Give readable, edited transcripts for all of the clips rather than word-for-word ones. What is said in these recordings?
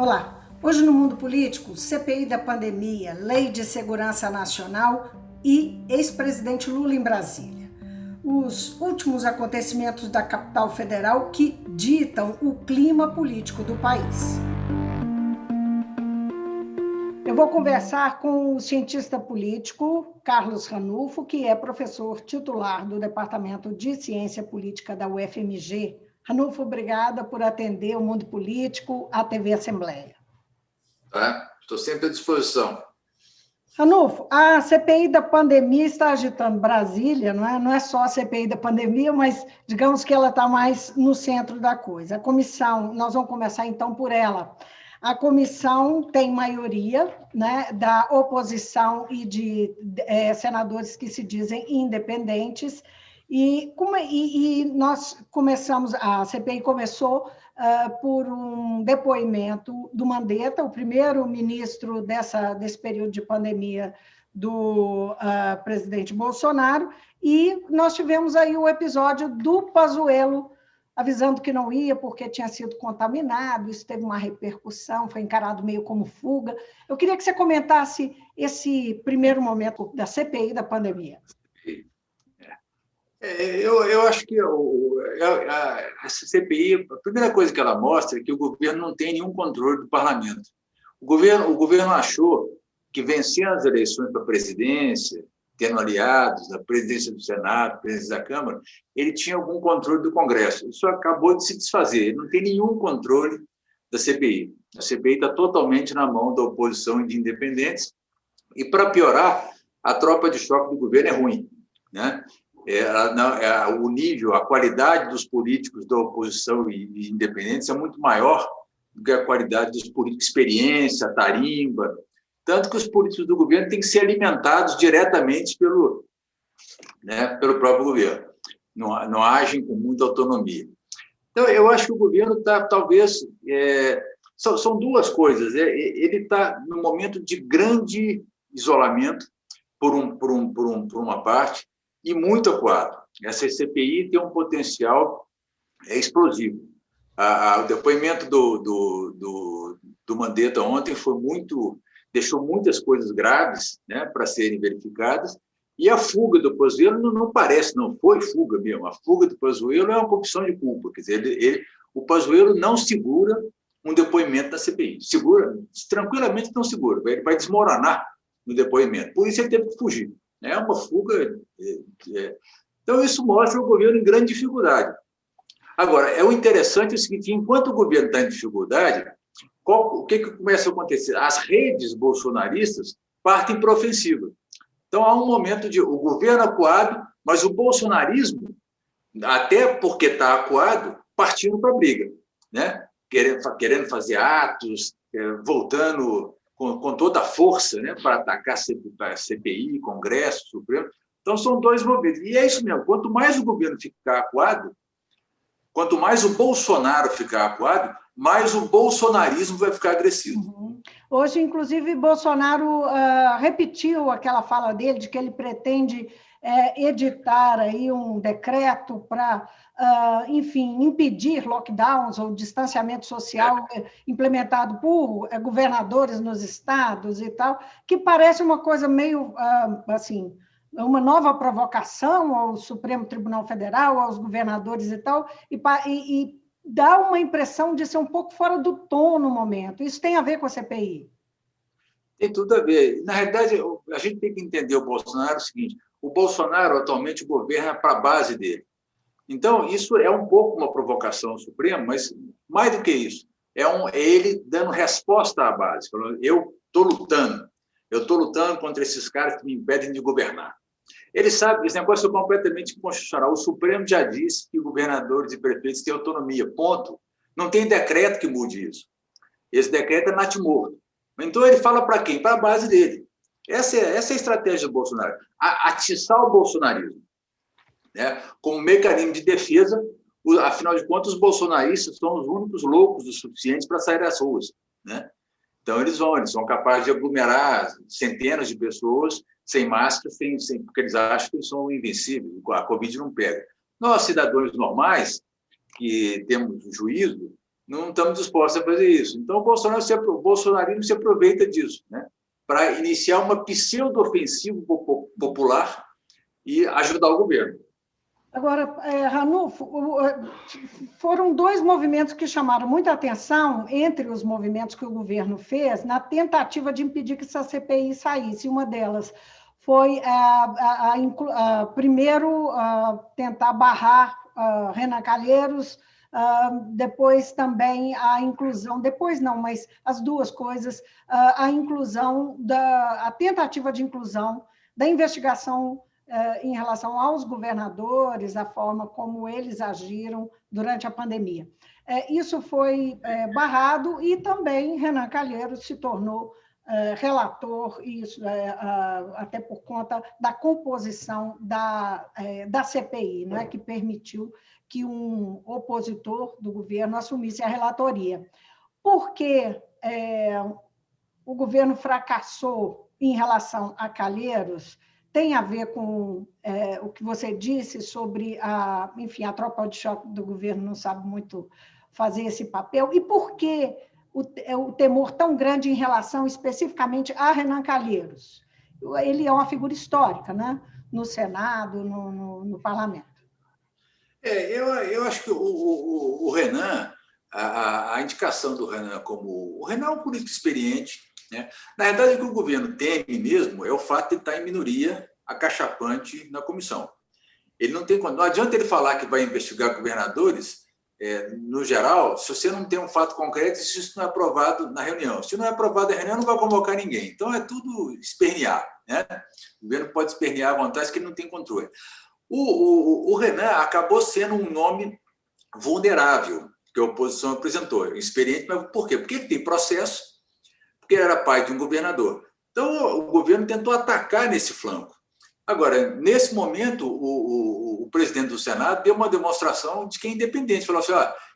Olá! Hoje no mundo político, CPI da pandemia, Lei de Segurança Nacional e ex-presidente Lula em Brasília. Os últimos acontecimentos da capital federal que ditam o clima político do país. Eu vou conversar com o cientista político Carlos Ranulfo, que é professor titular do Departamento de Ciência Política da UFMG. Ranulfo, obrigada por atender o mundo político, à TV Assembleia. Estou sempre à disposição. Ranulfo, a CPI da pandemia está agitando Brasília, não é? Não é só a CPI da pandemia, mas digamos que ela está mais no centro da coisa. A comissão, nós vamos começar então por ela. A comissão tem maioria, né, da oposição e de senadores que se dizem independentes, e nós começamos, a CPI começou por um depoimento do Mandetta, o primeiro ministro desse período de pandemia do presidente Bolsonaro, e nós tivemos aí o episódio do Pazuello avisando que não ia porque tinha sido contaminado, isso teve uma repercussão, foi encarado meio como fuga. Eu queria que você comentasse esse primeiro momento da CPI da pandemia. Eu acho que essa CPI, a primeira coisa que ela mostra é que o governo não tem nenhum controle do parlamento. O governo achou que vencendo as eleições para a presidência, tendo aliados na presidência do Senado, presidência da Câmara, ele tinha algum controle do Congresso. Isso acabou de se desfazer. Ele não tem nenhum controle da CPI. A CPI está totalmente na mão da oposição e de independentes. E, para piorar, a tropa de choque do governo é ruim, né? O nível, a qualidade dos políticos da oposição e independentes é muito maior do que a qualidade dos políticos, experiência, tarimba. Tanto que os políticos do governo têm que ser alimentados diretamente pelo próprio governo. Não agem com muita autonomia. Então, eu acho que o governo está, talvez... São duas coisas. Ele está num momento de grande isolamento, por uma parte, e muito acuado. Essa CPI tem um potencial explosivo. O depoimento do Mandetta ontem deixou muitas coisas graves, né, para serem verificadas, e a fuga do Pazuello não parece, não foi fuga mesmo. A fuga do Pazuello é uma confissão de culpa. Quer dizer, o Pazuello não segura um depoimento da CPI. Tranquilamente não segura. Ele vai desmoronar no depoimento. Por isso ele teve que fugir. É uma fuga. Então, isso mostra o governo em grande dificuldade. Agora, o interessante é o seguinte: enquanto o governo está em dificuldade, o que começa a acontecer? As redes bolsonaristas partem para a ofensiva. Então, há um momento de o governo acuado, mas o bolsonarismo, até porque está acuado, partindo para a briga, né? Querendo fazer atos, voltando com toda a força, né, para atacar a CPI, Congresso, Supremo. Então, são dois movimentos. E é isso mesmo, quanto mais o governo ficar acuado, quanto mais o Bolsonaro ficar acuado, mais o bolsonarismo vai ficar agressivo. Uhum. Hoje, inclusive, Bolsonaro repetiu aquela fala dele de que ele pretende editar aí um decreto para, enfim, impedir lockdowns ou distanciamento social implementado por governadores nos estados e tal, que parece uma coisa meio, assim, uma nova provocação ao Supremo Tribunal Federal, aos governadores e tal, e dá uma impressão de ser um pouco fora do tom no momento. Isso tem a ver com a CPI? Tem tudo a ver. Na realidade, a gente tem que entender o Bolsonaro o seguinte: o Bolsonaro atualmente governa para a base dele. Então, isso é um pouco uma provocação ao Supremo, mas mais do que isso, é ele dando resposta à base, falando: eu estou lutando contra esses caras que me impedem de governar. Ele sabe que esse negócio é completamente inconstitucional. O Supremo já disse que governadores e prefeitos têm autonomia, ponto. Não tem decreto que mude isso. Esse decreto é natimorto. Então, ele fala para quem? Para a base dele. Essa é a estratégia do Bolsonaro. Atiçar o bolsonarismo, né, como mecanismo de defesa. Afinal de contas, os bolsonaristas são os únicos loucos o suficiente para sair das ruas, né? Então, eles são capazes de aglomerar centenas de pessoas sem máscara, porque eles acham que eles são invencíveis, a Covid não pega. Nós, cidadãos normais, que temos juízo, não estamos dispostos a fazer isso. Então, o bolsonarismo se aproveita disso, né, para iniciar uma pseudo-ofensiva popular e ajudar o governo. Agora, Ranulfo, foram dois movimentos que chamaram muita atenção entre os movimentos que o governo fez na tentativa de impedir que essa CPI saísse. Uma delas foi, primeiro, tentar barrar Renan Calheiros, depois também a inclusão, depois não, mas as duas coisas, a inclusão, a tentativa de inclusão da investigação em relação aos governadores, a forma como eles agiram durante a pandemia. Isso foi barrado e também Renan Calheiros se tornou relator, isso, até por conta da composição da CPI, né, que permitiu que um opositor do governo assumisse a relatoria. Por que o governo fracassou em relação a Calheiros? Tem a ver com o que você disse sobre enfim, a tropa de choque do governo não sabe muito fazer esse papel. E por que o temor tão grande em relação especificamente a Renan Calheiros? Ele é uma figura histórica, né? No Senado, no parlamento. Eu acho que o Renan, a indicação do Renan como... O Renan é um político experiente, né? Na verdade, o que o governo teme mesmo é o fato de estar em minoria acachapante na comissão. Ele não adianta ele falar que vai investigar governadores, no geral, se você não tem um fato concreto, se isso não é aprovado na reunião. Se não é aprovado na reunião, não vai convocar ninguém. Então, é tudo espernear, né? O governo pode espernear à vontade, que ele não tem controle. O Renan acabou sendo um nome vulnerável que a oposição apresentou. Experiente, mas por quê? Porque ele tem processo, porque ele era pai de um governador. Então, o governo tentou atacar nesse flanco. Agora, nesse momento, o presidente do Senado deu uma demonstração de que é independente. Falou assim,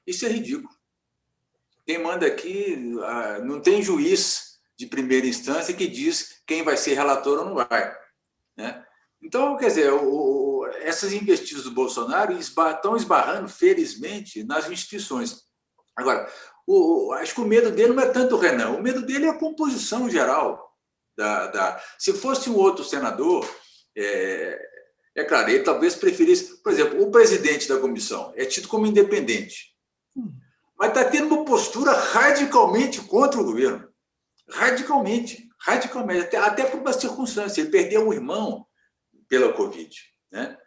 isso é ridículo. Quem manda aqui, não tem juiz de primeira instância que diz quem vai ser relator ou não vai, né? Então, quer dizer, essas investidas do Bolsonaro estão esbarrando, felizmente, nas instituições. Agora, acho que o medo dele não é tanto o Renan, o medo dele é a composição geral. Se fosse um outro senador, claro, ele talvez preferisse... Por exemplo, o presidente da comissão é tido como independente, mas está tendo uma postura radicalmente contra o governo. Radicalmente. Até por uma circunstância. Ele perdeu um irmão pela Covid, né?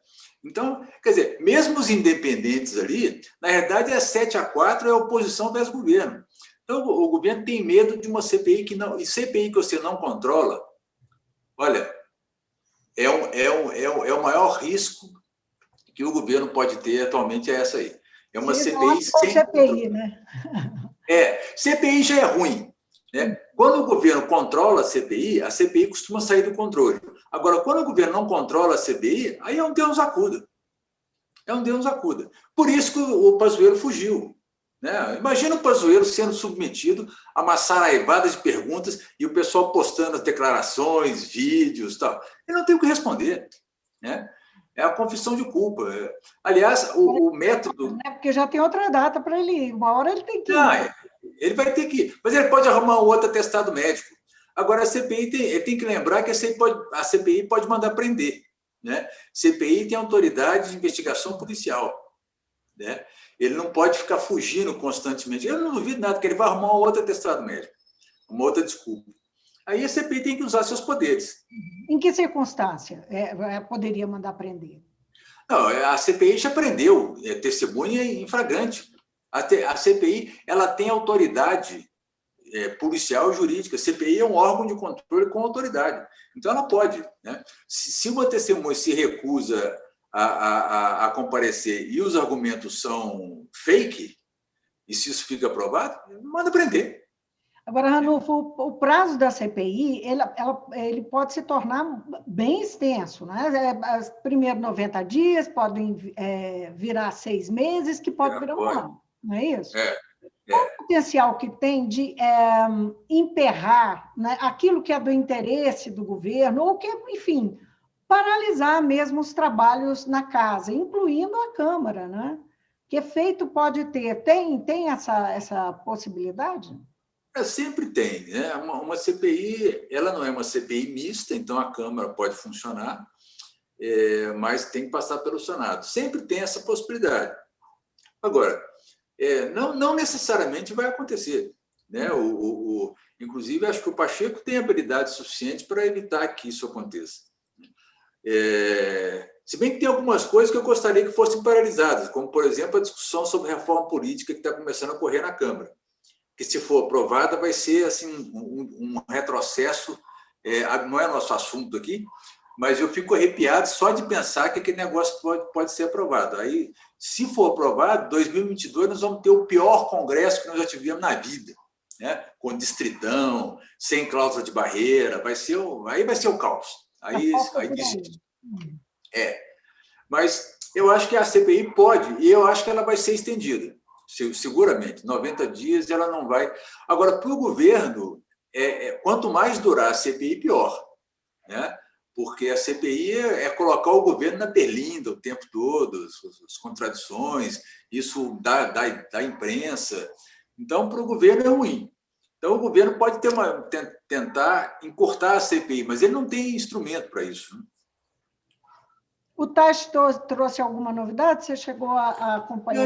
Então, quer dizer, mesmo os independentes ali, na verdade, é 7-4, é oposição versus governo. Então, o governo tem medo de uma CPI e CPI que você não controla, olha, é o maior risco que o governo pode ter atualmente, é essa aí. É uma CPI sem CPI, né? CPI já é ruim, né? Quando o governo controla a CPI costuma sair do controle. Agora, quando o governo não controla a CPI, aí é um Deus nos acuda. É um Deus nos acuda. Por isso que o Pazuello fugiu, né? Imagina o Pazuello sendo submetido a uma saraivada de perguntas e o pessoal postando as declarações, vídeos e tal. Ele não tem o que responder, né? É a confissão de culpa. Aliás, o método... Porque já tem outra data para ele ir. Uma hora ele tem que ir. Não, ele vai ter que ir. Mas ele pode arrumar um outro atestado médico. Agora, a CPI ele tem que lembrar que a CPI pode mandar prender, né? CPI tem autoridade de investigação policial, né? Ele não pode ficar fugindo constantemente. Eu não duvido nada que ele vai arrumar um outro atestado médico, uma outra desculpa. Aí a CPI tem que usar seus poderes. Em que circunstância poderia mandar prender? Não, a CPI já prendeu testemunha em flagrante. A CPI ela tem autoridade policial e jurídica. A CPI é um órgão de controle com autoridade. Então, ela pode, né? Se uma testemunha se recusa a comparecer e os argumentos são fake, e se isso fica provado, manda prender. Agora, Ranulfo, o prazo da CPI ele pode se tornar bem extenso, né? Primeiro 90 dias, podem virar 6 meses, que pode virar um ano, não é isso? Qual o potencial que tem de emperrar, né, aquilo que é do interesse do governo, ou que, enfim, paralisar mesmo os trabalhos na casa, incluindo a Câmara, né? Que efeito pode ter? Tem essa possibilidade? Sempre tem, né? Uma CPI, ela não é uma CPI mista, então a Câmara pode funcionar, mas tem que passar pelo Senado. Sempre tem essa possibilidade. Agora, não necessariamente vai acontecer, né? Inclusive, acho que o Pacheco tem habilidade suficiente para evitar que isso aconteça. Se bem que tem algumas coisas que eu gostaria que fossem paralisadas, como, por exemplo, a discussão sobre reforma política que está começando a ocorrer na Câmara, que, se for aprovada, vai ser assim, um retrocesso. Não é nosso assunto aqui, mas eu fico arrepiado só de pensar que aquele negócio pode ser aprovado. Aí, se for aprovado, em 2022 nós vamos ter o pior congresso que nós já tivemos na vida, né? Com distritão, sem cláusula de barreira, aí vai ser o caos. Aí desiste. Mas eu acho que a CPI pode, e eu acho que ela vai ser estendida, seguramente. 90 dias ela não vai. Agora, para o governo, quanto mais durar a CPI, pior, né? Porque a CPI é colocar o governo na berlinda o tempo todo, as contradições, isso da imprensa. Então, para o governo é ruim. Então, o governo pode tentar encurtar a CPI, mas ele não tem instrumento para isso, né? O Taixe trouxe alguma novidade? Você chegou a acompanhar?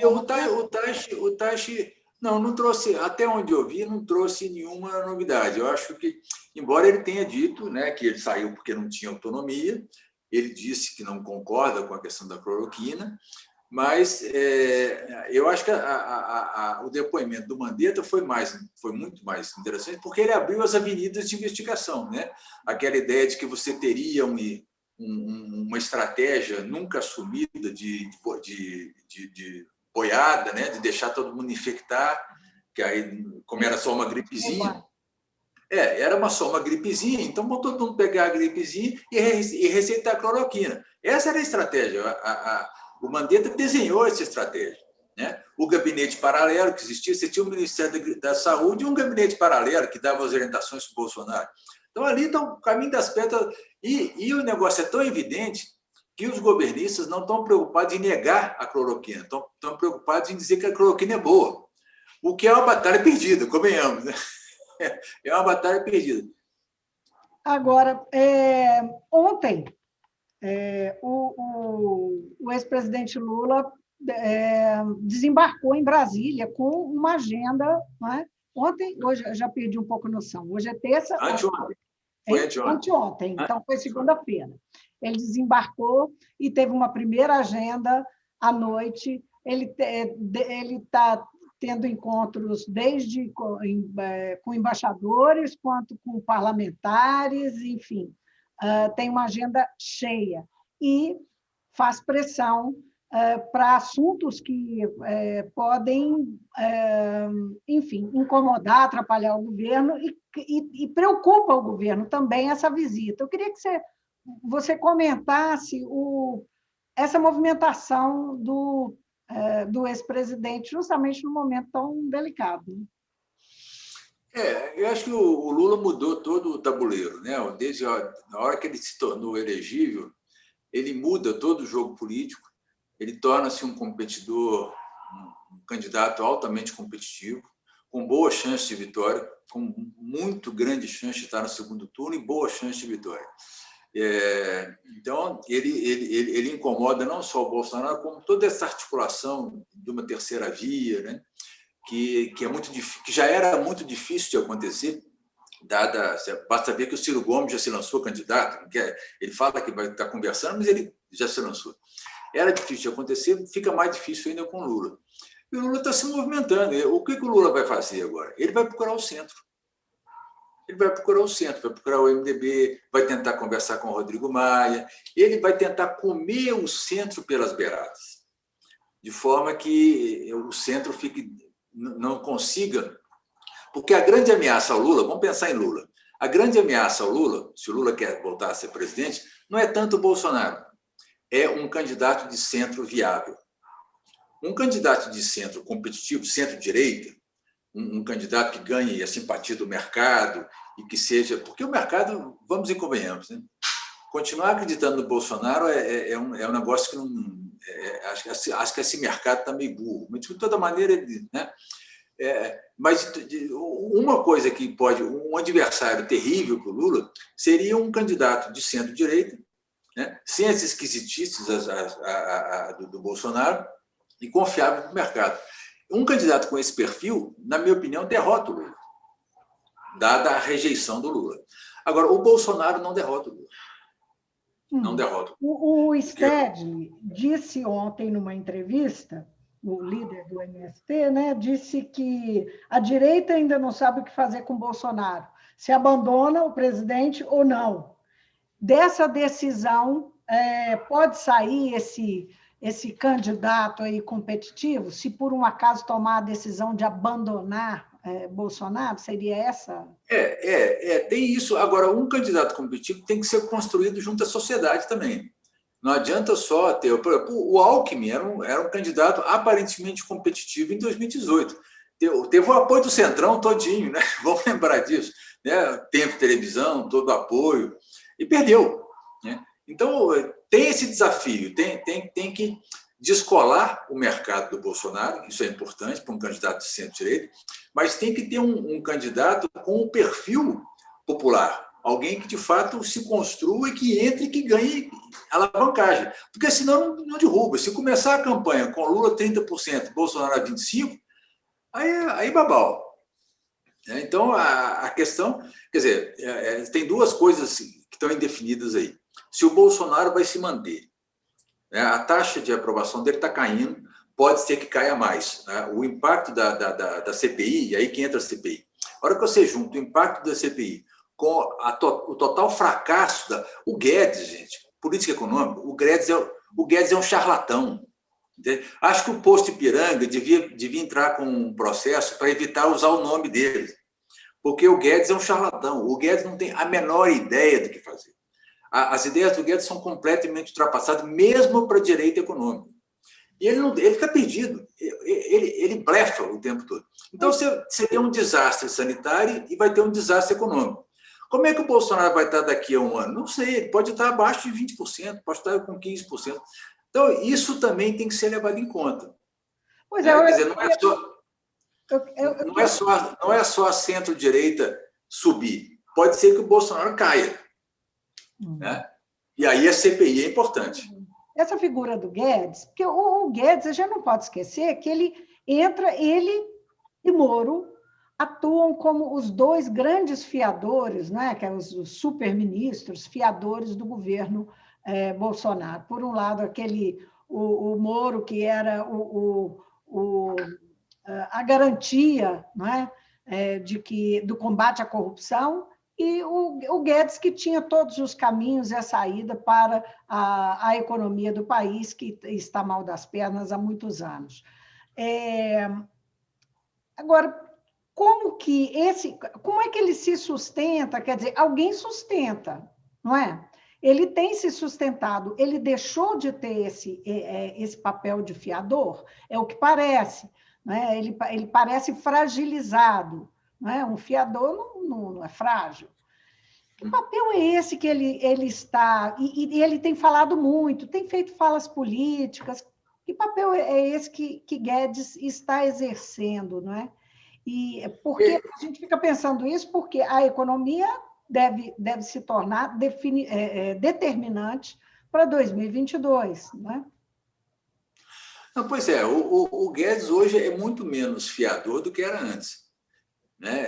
O Taixe não trouxe, até onde eu vi, não trouxe nenhuma novidade. Eu acho que, embora ele tenha dito, né, que ele saiu porque não tinha autonomia, ele disse que não concorda com a questão da cloroquina, mas eu acho que o depoimento do Mandetta foi muito mais interessante, porque ele abriu as avenidas de investigação, né? Aquela ideia de que você teria uma estratégia nunca assumida de boiada, né? De deixar todo mundo infectar, que aí, como era só uma gripezinha, era só uma gripezinha, então vão todo mundo pegar a gripezinha e receitar a cloroquina. Essa era a estratégia. O Mandetta desenhou essa estratégia, né? O gabinete paralelo que existia, você tinha o Ministério da Saúde e um gabinete paralelo que dava as orientações para o Bolsonaro. Então, ali está o caminho das pedras. E o negócio é tão evidente que os governistas não estão preocupados em negar a cloroquina, estão preocupados em dizer que a cloroquina é boa, o que é uma batalha perdida, convenhamos, né? É uma batalha perdida. Agora, ontem, o ex-presidente Lula desembarcou em Brasília com uma agenda, não é? Ontem, hoje, eu já perdi um pouco a noção. Hoje é terça. Anteontem. Foi anteontem, então foi segunda-feira. Ele desembarcou e teve uma primeira agenda à noite. Ele está tendo encontros desde com embaixadores quanto com parlamentares, enfim, tem uma agenda cheia e faz pressão para assuntos que podem, enfim, incomodar, atrapalhar o governo e preocupa o governo também essa visita. Eu queria que você comentasse essa movimentação do ex-presidente, justamente num momento tão delicado. Eu acho que o Lula mudou todo o tabuleiro, né? Desde a hora que ele se tornou elegível, ele muda todo o jogo político, ele torna-se um competidor, um candidato altamente competitivo, com boa chance de vitória, com muito grande chance de estar no segundo turno e boa chance de vitória. Então, ele incomoda não só o Bolsonaro, como toda essa articulação de uma terceira via, né? que já era muito difícil de acontecer, basta ver que o Ciro Gomes já se lançou candidato, ele fala que vai estar conversando, mas ele já se lançou. Era difícil de acontecer, fica mais difícil ainda com o Lula. E o Lula está se movimentando. O que o Lula vai fazer agora? Ele vai procurar o centro. Ele vai procurar o centro, vai procurar o MDB, vai tentar conversar com o Rodrigo Maia, ele vai tentar comer o centro pelas beiradas, de forma que o centro não consiga. Porque a grande ameaça ao Lula, vamos pensar em Lula, a grande ameaça ao Lula, se o Lula quer voltar a ser presidente, não é tanto o Bolsonaro, é um candidato de centro viável. Um candidato de centro competitivo, centro-direita, um candidato que ganhe a simpatia do mercado e que seja... Porque o mercado, vamos e convenhamos, né? Continuar acreditando no Bolsonaro é um negócio que acho que esse mercado está meio burro. Mas, de toda maneira, né? Mas uma coisa que pode... Um adversário terrível para o Lula seria um candidato de centro-direita, né? Sem as esquisitices do Bolsonaro e confiável para o mercado. Um candidato com esse perfil, na minha opinião, derrota o Lula, dada a rejeição do Lula. Agora, o Bolsonaro não derrota o Lula. Não derrota. O Stedley disse ontem, numa entrevista, o líder do MST, né, disse que a direita ainda não sabe o que fazer com o Bolsonaro, se abandona o presidente ou não. Dessa decisão, pode sair esse candidato aí competitivo, se por um acaso tomar a decisão de abandonar Bolsonaro, seria essa? Tem isso. Agora, um candidato competitivo tem que ser construído junto à sociedade também. Não adianta só ter... O Alckmin era um candidato aparentemente competitivo em 2018. Teve o apoio do Centrão todinho, né? Vamos lembrar disso. Né? Tempo, televisão, todo apoio. E perdeu. Né? Então, tem esse desafio. Tem que descolar o mercado do Bolsonaro. Isso é importante para um candidato de centro-direita. Mas tem que ter um candidato com um perfil popular. Alguém que, de fato, se construa e que entre e que ganhe alavancagem. Porque, senão, não derruba. Se começar a campanha com Lula 30%, Bolsonaro 25%, aí babau. Então, a questão... Quer dizer, tem duas coisas que estão indefinidas aí. Se o Bolsonaro vai se manter, né? A taxa de aprovação dele está caindo, pode ser que caia mais. Né? O impacto da CPI, e aí que entra a CPI. A hora que você junta o impacto da CPI com o total fracasso o Guedes, gente, política econômica, o Guedes é um charlatão. Entende? Acho que o Posto Ipiranga devia entrar com um processo para evitar usar o nome dele, porque o Guedes é um charlatão. O Guedes não tem a menor ideia do que fazer. As ideias do Guedes são completamente ultrapassadas, mesmo para a direita econômica. E ele fica perdido, ele blefa o tempo todo. Então, você tem um desastre sanitário e vai ter um desastre econômico. Como é que o Bolsonaro vai estar daqui a um ano? Não sei, ele pode estar abaixo de 20%, pode estar com 15%. Então, isso também tem que ser levado em conta. Pois Quer dizer, não é só a centro-direita subir. Pode ser que o Bolsonaro caia. Né? E aí a CPI é importante. Essa figura do Guedes, porque o Guedes, a gente não pode esquecer que ele e Moro atuam como os dois grandes fiadores, né, que são os superministros, fiadores do governo Bolsonaro. Por um lado, o Moro, que era a garantia, né, do combate à corrupção, e o Guedes, que tinha todos os caminhos e a saída para a economia do país, que está mal das pernas há muitos anos. Agora, como é que ele se sustenta? Quer dizer, alguém sustenta, não é? Ele tem se sustentado, ele deixou de ter esse papel de fiador, é o que parece, né? Ele parece fragilizado, não é? Um fiador não é frágil. Que papel é esse que ele está... E ele tem falado muito, tem feito falas políticas. Que papel é esse que Guedes está exercendo, não é? E porque a gente fica pensando isso, porque a economia deve se tornar determinante para 2022, não é? Não, pois é, o Guedes hoje é muito menos fiador do que era antes. Né?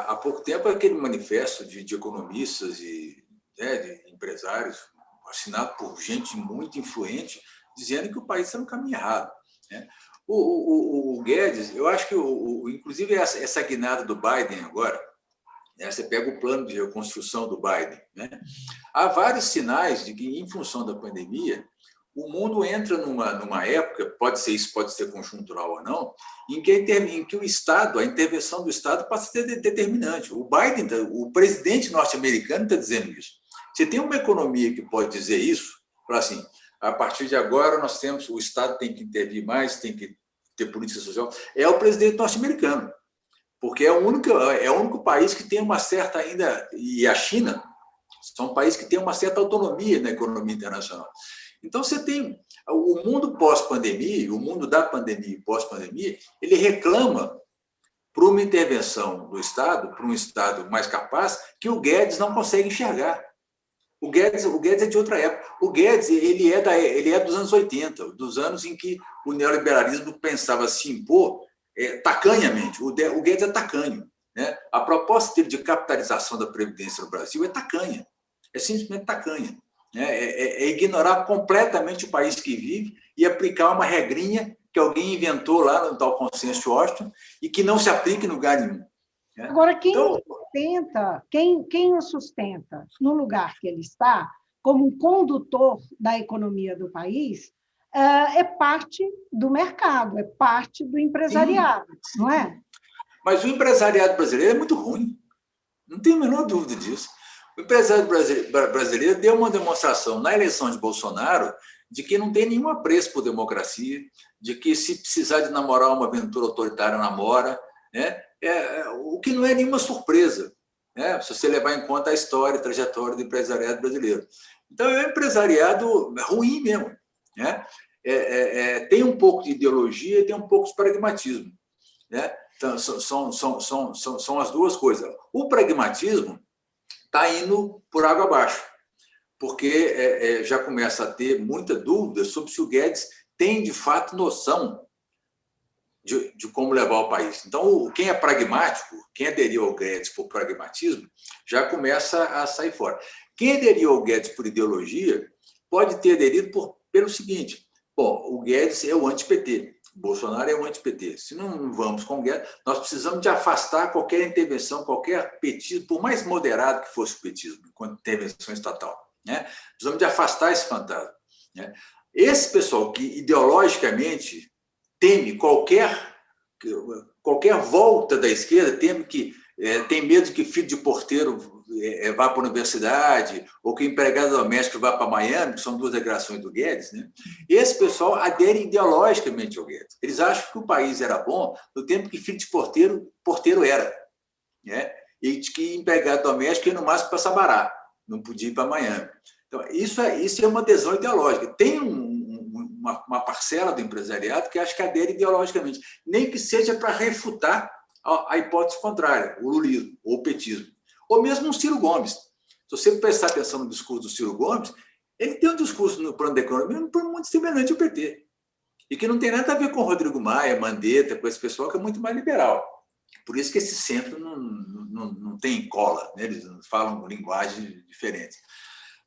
Há pouco tempo, aquele manifesto de economistas e de empresários, assinado por gente muito influente, dizendo que o país está no caminho errado. Né? O Guedes, eu acho que, inclusive, essa guinada do Biden agora, né? Você pega o plano de reconstrução do Biden. Né? Há vários sinais de que, em função da pandemia, o mundo entra numa época, pode ser conjuntural ou não, em que o Estado, a intervenção do Estado passa a ser determinante. O Biden, o presidente norte-americano, está dizendo isso. Você tem uma economia que pode dizer isso, para assim, a partir de agora o Estado tem que intervir mais, tem que ter política social, é o presidente norte-americano, porque é o único país que tem uma certa ainda, e a China, são países que têm uma certa autonomia na economia internacional. Então, você tem o mundo pós-pandemia, o mundo da pandemia e pós-pandemia, ele reclama para uma intervenção do Estado, para um Estado mais capaz, que o Guedes não consegue enxergar. O Guedes é de outra época. O Guedes ele é dos anos 80, dos anos em que o neoliberalismo pensava se impor tacanhamente. O Guedes é tacanho. Né? A proposta dele de capitalização da Previdência no Brasil é tacanha. É simplesmente tacanha. Né? É ignorar completamente o país que vive e aplicar uma regrinha que alguém inventou lá no tal consenso de Washington e que não se aplica em lugar nenhum. Né? Agora, quem o sustenta no lugar que ele está, como um condutor da economia do país, é parte do mercado, é parte do empresariado, sim, não é? Mas o empresariado brasileiro é muito ruim, não tenho a menor dúvida disso. O empresário brasileiro deu uma demonstração na eleição de Bolsonaro de que não tem nenhum apreço por democracia, de que se precisar de namorar uma aventura autoritária, namora, né? O que não é nenhuma surpresa, né? Se você levar em conta a história, a trajetória do empresariado brasileiro. Então, é um empresariado ruim mesmo. Né? Tem um pouco de ideologia e tem um pouco de pragmatismo. Né? Então, são as duas coisas. O pragmatismo está indo por água abaixo, porque já começa a ter muita dúvida sobre se o Guedes tem, de fato, noção de como levar o país. Então, quem é pragmático, quem aderiu ao Guedes por pragmatismo, já começa a sair fora. Quem aderiu ao Guedes por ideologia pode ter aderido pelo seguinte: bom, o Guedes é o anti-PT, o Bolsonaro é o anti-PT. Se não vamos com o Guedes, nós precisamos de afastar qualquer intervenção, qualquer petismo, por mais moderado que fosse o petismo, enquanto intervenção estatal. Né? Precisamos de afastar esse fantasma. Né? Esse pessoal que ideologicamente teme qualquer volta da esquerda, tem medo que filho de porteiro vá para a universidade ou que empregado doméstico vá para Miami, que são duas declarações do Guedes. Né? Esse pessoal adere ideologicamente ao Guedes. Eles acham que o país era bom no tempo que filho de porteiro era. Né? E que empregado doméstico ia no máximo para Sabará, não podia ir para Miami. Então, isso é uma adesão ideológica. Tem uma parcela do empresariado que acha que adere ideologicamente, nem que seja para refutar a hipótese contrária, o lulismo ou o petismo. Ou mesmo o Ciro Gomes. Se você prestar atenção no discurso do Ciro Gomes, ele tem um discurso no plano da economia muito semelhante ao PT, e que não tem nada a ver com o Rodrigo Maia, Mandetta, com esse pessoal que é muito mais liberal. Por isso que esse centro não tem cola, né? Eles falam linguagem diferente.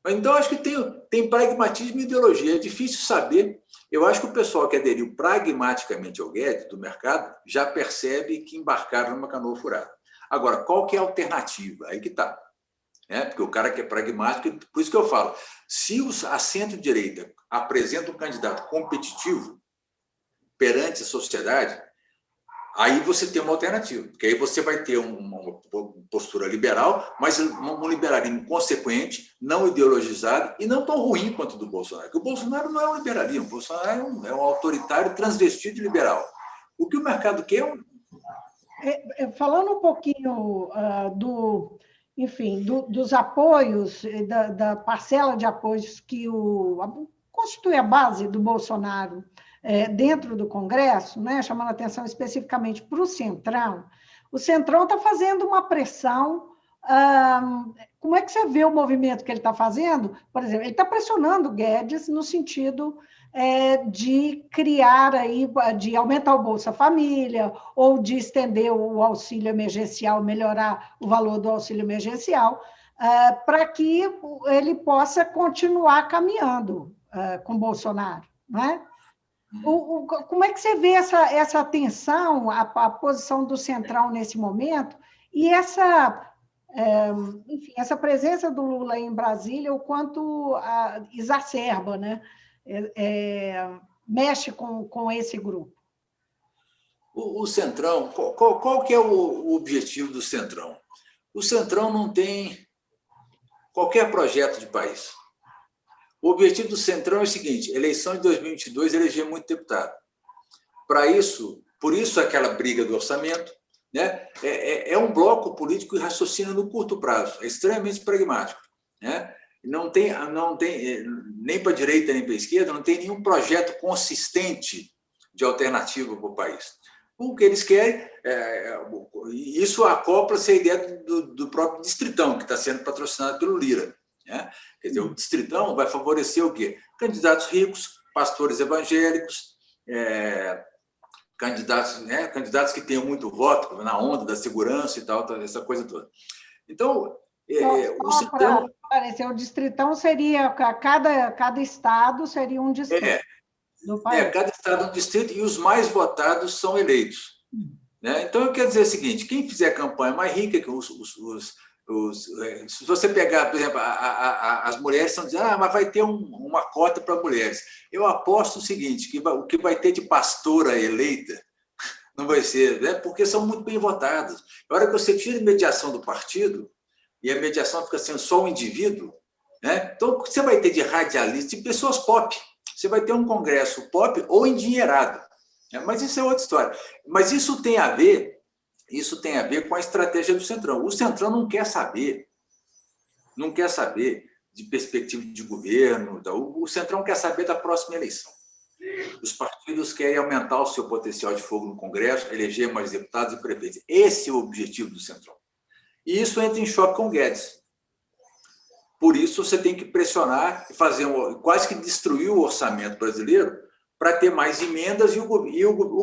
Mas, então, acho que tem pragmatismo e ideologia. É difícil saber. Eu acho que o pessoal que aderiu pragmaticamente ao Guedes, do mercado, já percebe que embarcaram numa canoa furada. Agora, qual que é a alternativa? Aí que está. Porque o cara que é pragmático, por isso que eu falo, se a centro-direita apresenta um candidato competitivo perante a sociedade, aí você tem uma alternativa, porque aí você vai ter uma postura liberal, mas um liberalismo consequente, não ideologizado e não tão ruim quanto o do Bolsonaro. Porque o Bolsonaro não é um liberalismo, o Bolsonaro é um autoritário transvestido de liberal. O que o mercado quer falando um pouquinho dos apoios, da parcela de apoios que constitui a base do Bolsonaro dentro do Congresso, né, chamando a atenção especificamente para o Centrão está fazendo uma pressão. Como é que você vê o movimento que ele está fazendo? Por exemplo, ele está pressionando o Guedes no sentido de criar de aumentar o Bolsa Família ou de estender o auxílio emergencial, melhorar o valor do auxílio emergencial, para que ele possa continuar caminhando com Bolsonaro, não é? Como é que você vê essa tensão, a posição do Centrão nesse momento e essa presença do Lula em Brasília, o quanto exacerba, né? Mexe com esse grupo? O Centrão, qual que é o objetivo do Centrão? O Centrão não tem qualquer projeto de país. O objetivo do Centrão é o seguinte: eleição de 2022, eleger muito deputado. Por isso aquela briga do orçamento, né? É um bloco político que raciocina no curto prazo, é extremamente pragmático. Né? não tem nem para a direita nem para a esquerda, não tem nenhum projeto consistente de alternativa para o país. O que eles querem, isso acopla-se à ideia do próprio Distritão, que está sendo patrocinado pelo Lira. Né? Quer dizer, o Distritão vai favorecer o quê? Candidatos ricos, pastores evangélicos, candidatos que tenham muito voto, na onda da segurança e tal, essa coisa toda. Então, o Centrão... O Distritão seria, cada estado seria um distrito do país. Cada estado é um distrito e os mais votados são eleitos. Né? Então, eu quero dizer o seguinte, quem fizer campanha mais rica, que se você pegar, por exemplo, as mulheres estão dizendo, mas vai ter uma cota para mulheres. Eu aposto o seguinte, que o que vai ter de pastora eleita não vai ser, né? Porque são muito bem votadas. Na hora que você tira a mediação do partido, e a mediação fica sendo só um indivíduo, né? Então, o que você vai ter de radialista, de pessoas pop? Você vai ter um congresso pop ou endinheirado. Né? Mas isso é outra história. Mas isso tem a ver com a estratégia do Centrão. O Centrão não quer saber de perspectiva de governo. O Centrão quer saber da próxima eleição. Os partidos querem aumentar o seu potencial de fogo no Congresso, eleger mais deputados e prefeitos. Esse é o objetivo do Centrão. E isso entra em choque com o Guedes. Por isso, você tem que pressionar e quase que destruir o orçamento brasileiro para ter mais emendas e o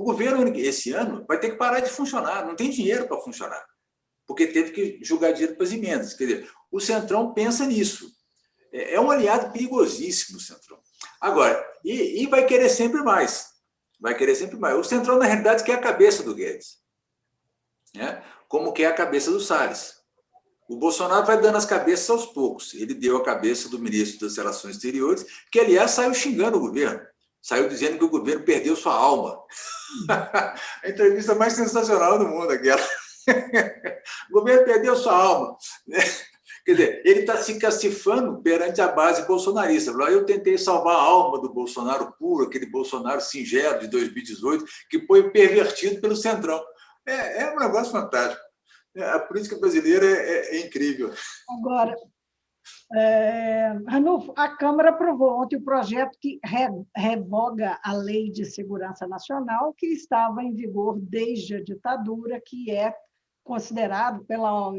governo, esse ano, vai ter que parar de funcionar. Não tem dinheiro para funcionar, porque teve que jogar dinheiro para as emendas. Quer dizer, o Centrão pensa nisso. É um aliado perigosíssimo, o Centrão. Agora, e vai querer sempre mais. Vai querer sempre mais. O Centrão, na realidade, quer a cabeça do Guedes, né? Como quer a cabeça do Salles. O Bolsonaro vai dando as cabeças aos poucos. Ele deu a cabeça do ministro das Relações Exteriores, que, aliás, saiu xingando o governo. Saiu dizendo que o governo perdeu sua alma. A entrevista mais sensacional do mundo, aquela. O governo perdeu sua alma. Quer dizer, ele está se cacifando perante a base bolsonarista. Eu tentei salvar a alma do Bolsonaro puro, aquele Bolsonaro singelo de 2018, que foi pervertido pelo Centrão. É um negócio fantástico. A política brasileira é incrível. Agora, Ranulfo, a Câmara aprovou ontem o projeto que revoga a Lei de Segurança Nacional, que estava em vigor desde a ditadura, que é considerado,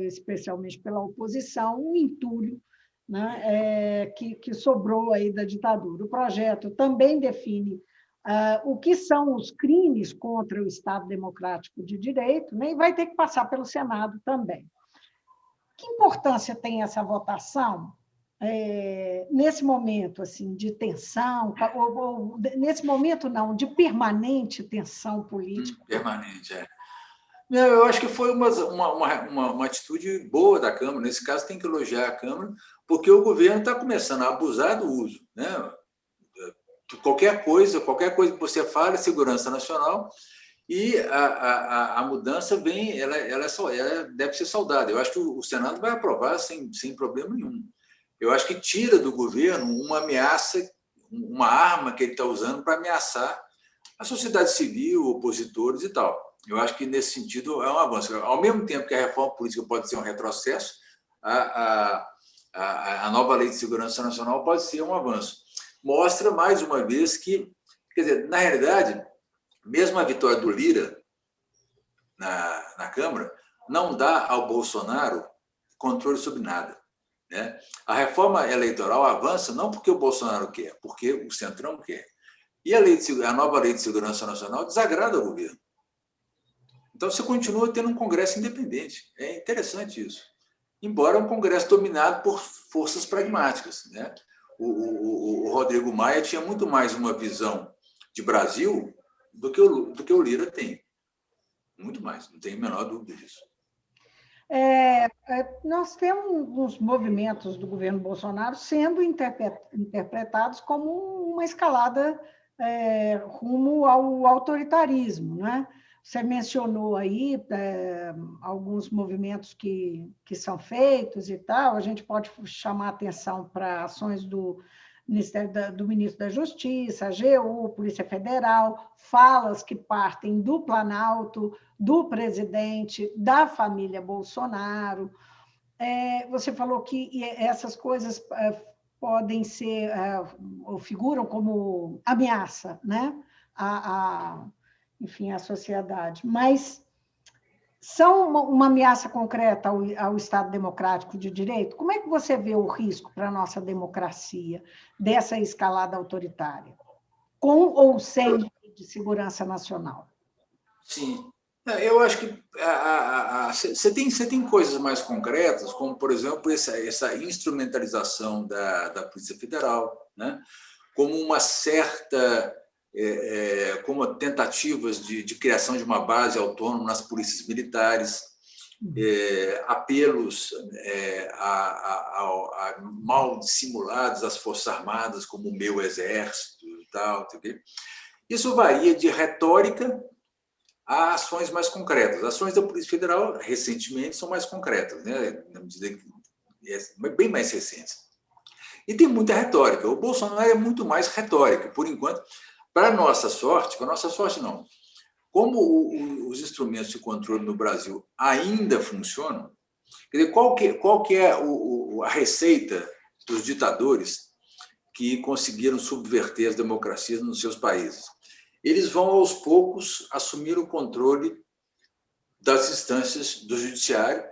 especialmente pela oposição, um entulho, né, que sobrou aí da ditadura. O projeto também define o que são os crimes contra o Estado Democrático de Direito, né, e vai ter que passar pelo Senado também. Que importância tem essa votação nesse momento assim, de tensão, ou nesse momento não, de permanente tensão política? Permanente, Eu acho que foi uma atitude boa da Câmara. Nesse caso, tem que elogiar a Câmara, porque o governo está começando a abusar do uso. Né? Qualquer coisa que você fale é segurança nacional, e a mudança vem, ela deve ser saudada. Eu acho que o Senado vai aprovar sem problema nenhum. Eu acho que tira do governo uma ameaça, uma arma que ele está usando para ameaçar a sociedade civil, opositores e tal. Eu acho que, nesse sentido, é um avanço. Ao mesmo tempo que a reforma política pode ser um retrocesso, a nova Lei de Segurança Nacional pode ser um avanço. Mostra, mais uma vez, que, quer dizer, na realidade, mesmo a vitória do Lira na Câmara não dá ao Bolsonaro controle sobre nada. Né? A reforma eleitoral avança não porque o Bolsonaro quer, porque o Centrão quer. E a nova Lei de Segurança Nacional desagrada ao governo. Então, você continua tendo um Congresso independente. É interessante isso. Embora um Congresso dominado por forças pragmáticas. Né? O Rodrigo Maia tinha muito mais uma visão de Brasil do que o Lira tem. Muito mais, não tenho a menor dúvida disso. Nós temos uns movimentos do governo Bolsonaro sendo interpretados como uma escalada rumo ao autoritarismo, né? Você mencionou aí alguns movimentos que são feitos e tal, a gente pode chamar atenção para ações do Ministro da Justiça, AGU, Polícia Federal, falas que partem do Planalto, do presidente, da família Bolsonaro. você falou que essas coisas podem ser, ou figuram como ameaça, né? Enfim, à sociedade. Mas são uma ameaça concreta ao Estado democrático de direito? Como é que você vê o risco para a nossa democracia dessa escalada autoritária, com ou sem lei de segurança nacional? Sim. Eu acho que você tem coisas mais concretas, como, por exemplo, essa instrumentalização da Polícia Federal, né? Como uma certa como tentativas de criação de uma base autônoma nas polícias militares, apelos mal dissimulados às Forças Armadas, como o meu exército e tal. Isso varia de retórica a ações mais concretas. As ações da Polícia Federal, recentemente, são mais concretas, né? Na medida que bem mais recentes. E tem muita retórica. O Bolsonaro é muito mais retórica, por enquanto. Para a nossa sorte não. Como os instrumentos de controle no Brasil ainda funcionam, quer dizer, qual que é a receita dos ditadores que conseguiram subverter as democracias nos seus países? Eles vão, aos poucos, assumir o controle das instâncias do judiciário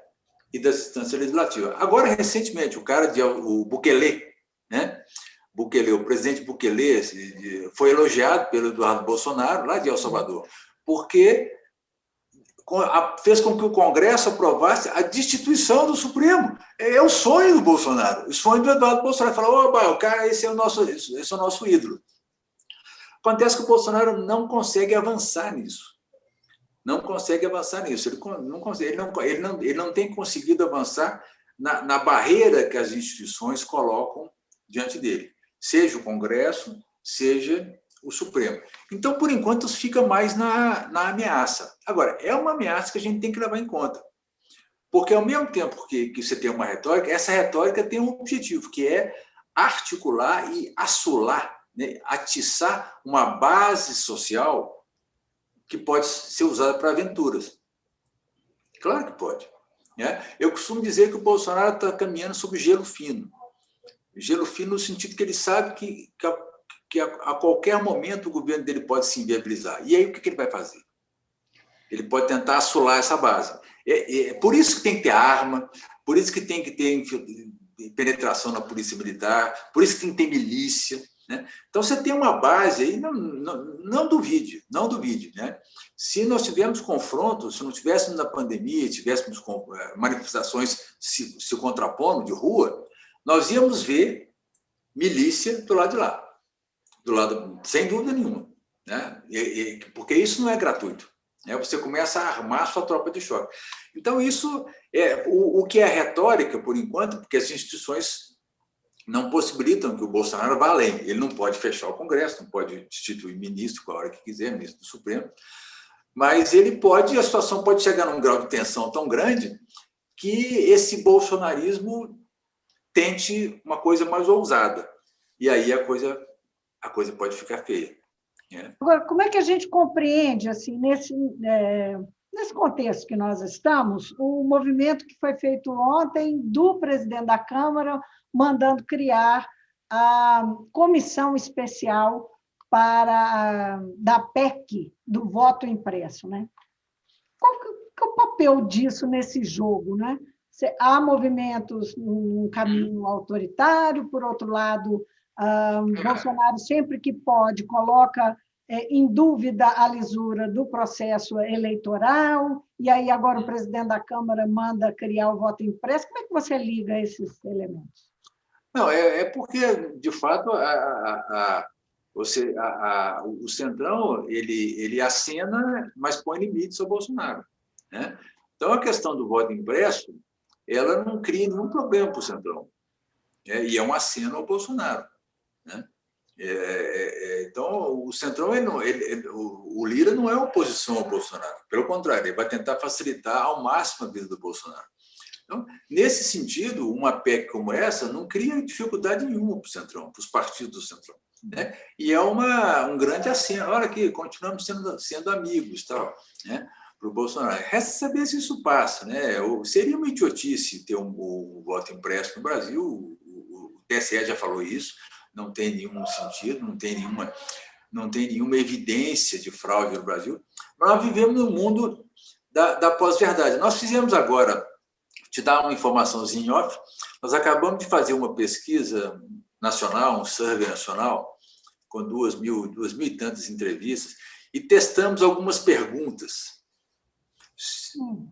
e das instâncias legislativas. Agora, recentemente, o Bukele, né? O presidente Bukele foi elogiado pelo Eduardo Bolsonaro, lá de El Salvador, porque fez com que o Congresso aprovasse a destituição do Supremo. É o sonho do Bolsonaro, o sonho do Eduardo Bolsonaro. Falou, o cara, esse é o nosso ídolo. Acontece que o Bolsonaro não consegue avançar nisso. Não consegue avançar nisso. Ele não tem conseguido avançar na barreira que as instituições colocam diante dele, seja o Congresso, seja o Supremo. Então, por enquanto, isso fica mais na ameaça. Agora, é uma ameaça que a gente tem que levar em conta, porque, ao mesmo tempo que você tem uma retórica, essa retórica tem um objetivo, que é articular e assolar, né, atiçar uma base social que pode ser usada para aventuras. Claro que pode. Né? Eu costumo dizer que o Bolsonaro está caminhando sobre gelo fino. Gelo fino no sentido que ele sabe que a qualquer momento o governo dele pode se inviabilizar. E aí o que ele vai fazer? Ele pode tentar assolar essa base. Por isso que tem que ter arma, por isso que tem que ter penetração na polícia militar, por isso que tem que ter milícia. Né? Então, você tem uma base aí, não duvide. Né? Se nós tivermos confrontos, se não tivéssemos na pandemia, tivéssemos manifestações se contrapondo de rua, nós íamos ver milícia do lado de lá, sem dúvida nenhuma, né? Porque isso não é gratuito, né? Você começa a armar a sua tropa de choque. Então, isso é o que é retórica, por enquanto, porque as instituições não possibilitam que o Bolsonaro vá além. Ele não pode fechar o Congresso, não pode destituir ministro com a hora que quiser, ministro do Supremo, mas a situação pode chegar num grau de tensão tão grande que esse bolsonarismo tente uma coisa mais ousada. E aí a coisa pode ficar feia. Né? Agora, como é que a gente compreende, assim, nesse contexto que nós estamos, o movimento que foi feito ontem do presidente da Câmara mandando criar a comissão especial da PEC, do voto impresso, né? Qual que é o papel disso nesse jogo, né? Há movimentos num caminho autoritário, por outro lado, Bolsonaro, sempre que pode, coloca em dúvida a lisura do processo eleitoral, e aí agora o presidente da Câmara manda criar o voto impresso. Como é que você liga esses elementos? Não, porque, de fato, o Centrão ele acena, mas põe limites ao Bolsonaro. Né? Então, a questão do voto impresso, ela não cria nenhum problema para o Centrão. E é um aceno ao Bolsonaro. Né? Então, o Centrão, o Lira não é oposição ao Bolsonaro. Pelo contrário, ele vai tentar facilitar ao máximo a vida do Bolsonaro. Então, nesse sentido, uma PEC como essa não cria dificuldade nenhuma para o Centrão, para os partidos do Centrão. Né? E é um grande aceno. Olha aqui, continuamos sendo amigos. Tal, né? para o Bolsonaro. Resta saber se isso passa, né? Seria uma idiotice ter um voto impresso no Brasil, o TSE já falou isso, não tem nenhum sentido, não tem nenhuma evidência de fraude no Brasil. Nós vivemos no mundo da pós-verdade. Nós fizemos agora, te dar uma informaçãozinha off, nós acabamos de fazer uma pesquisa nacional, um survey nacional, com 2.000 e tantas entrevistas, e testamos algumas perguntas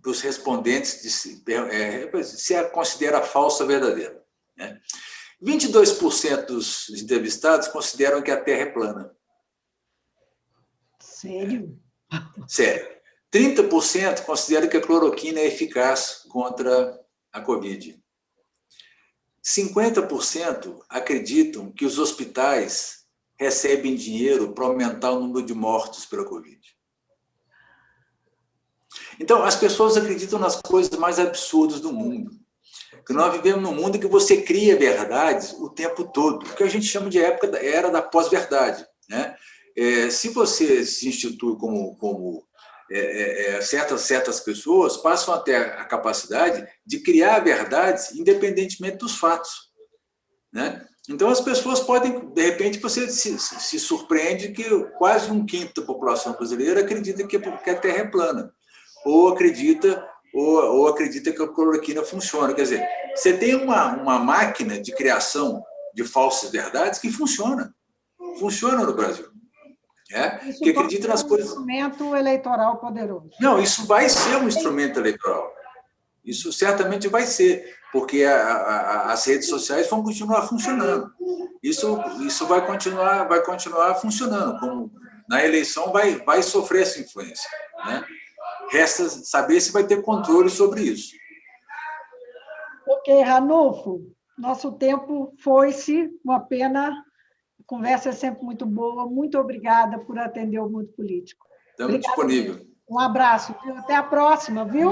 para os respondentes se a considera falsa ou verdadeira. Né? 22% dos entrevistados consideram que a Terra é plana. Sério? Sério. 30% consideram que a cloroquina é eficaz contra a Covid. 50% acreditam que os hospitais recebem dinheiro para aumentar o número de mortos pela Covid. Então, as pessoas acreditam nas coisas mais absurdas do mundo. Porque nós vivemos num mundo que você cria verdades o tempo todo, o que a gente chama de era da pós-verdade. Né? Se você se institui como certas pessoas passam a ter a capacidade de criar verdades independentemente dos fatos. Né? Então, as pessoas podem, de repente, você se surpreende que quase 1/5 da população brasileira acredita que a Terra é plana, ou acredita que a cloroquina funciona. Quer dizer, você tem uma máquina de criação de falsas verdades que funciona no Brasil. Que acredita nas coisas. Um instrumento eleitoral poderoso. Não, isso vai ser um instrumento eleitoral. Isso certamente vai ser, porque as redes sociais vão continuar funcionando. Isso vai continuar funcionando. Como na eleição vai sofrer essa influência. Né? Resta saber se vai ter controle sobre isso. Ok, Ranulfo, nosso tempo foi-se, uma pena. A conversa é sempre muito boa. Muito obrigada por atender o Mundo Político. Estamos disponíveis. Um abraço. Até a próxima, viu?